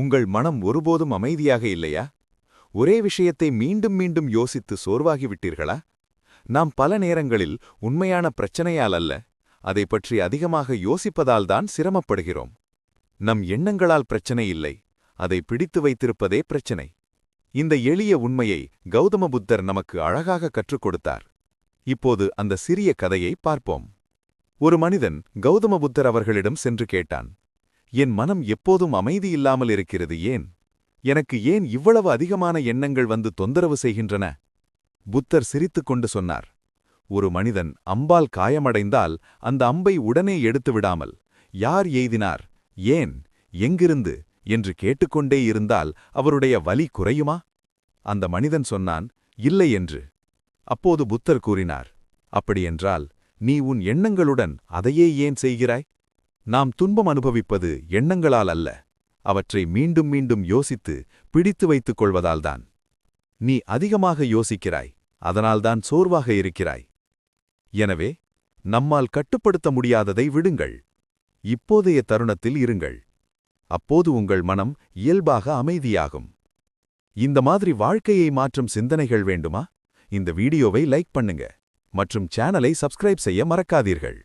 உங்கள் மனம் ஒருபோதும் அமைதியாக இல்லையா? ஒரே விஷயத்தை மீண்டும் மீண்டும் யோசித்து சோர்வாகிவிட்டீர்களா? நாம் பல நேரங்களில் உண்மையான பிரச்சனையால் அல்ல, அதை பற்றி அதிகமாக யோசிப்பதால்தான் சிரமப்படுகிறோம். நம் எண்ணங்களால் பிரச்சனை இல்லை, அதை பிடித்து வைத்திருப்பதே பிரச்சனை. இந்த எளிய உண்மையை கௌதம புத்தர் நமக்கு அழகாக கற்றுக் கொடுத்தார். இப்போது அந்த சிறிய கதையை பார்ப்போம். ஒரு மனிதன் கௌதம புத்தர் அவர்களிடம் சென்று கேட்டான், என் மனம் எப்போதும் அமைதியில்லாமல் இருக்கிறது ஏன்? எனக்கு ஏன் இவ்வளவு அதிகமான எண்ணங்கள் வந்து தொந்தரவு செய்கின்றன? புத்தர் சிரித்துக்கொண்டு சொன்னார், ஒரு மனிதன் அம்பால் காயமடைந்தால் அந்த அம்பை உடனே எடுத்து விடாமல், யார் எய்தினார், ஏன், எங்கிருந்து என்று கேட்டுக்கொண்டே இருந்தால் அவருடைய வலி குறையுமா? அந்த மனிதன் சொன்னான், இல்லை என்று. அப்போது புத்தர் கூறினார், அப்படியென்றால் நீ உன் எண்ணங்களுடன் அதையே ஏன் செய்கிறாய்? நாம் துன்பம் அனுபவிப்பது எண்ணங்களால் அல்ல, அவற்றை மீண்டும் மீண்டும் யோசித்து பிடித்து வைத்துக் கொள்வதால்தான். நீ அதிகமாக யோசிக்கிறாய், அதனால்தான் சோர்வாக இருக்கிறாய். எனவே நம்மால் கட்டுப்படுத்த முடியாததை விடுங்கள். இப்போதைய தருணத்தில் இருங்கள். அப்போது உங்கள் மனம் இயல்பாக அமைதியாகும். இந்த மாதிரி வாழ்க்கையை மாற்றும் சிந்தனைகள் வேண்டுமா? இந்த வீடியோவை லைக் பண்ணுங்க மற்றும் சேனலை சப்ஸ்கிரைப் செய்ய மறக்காதீர்கள்.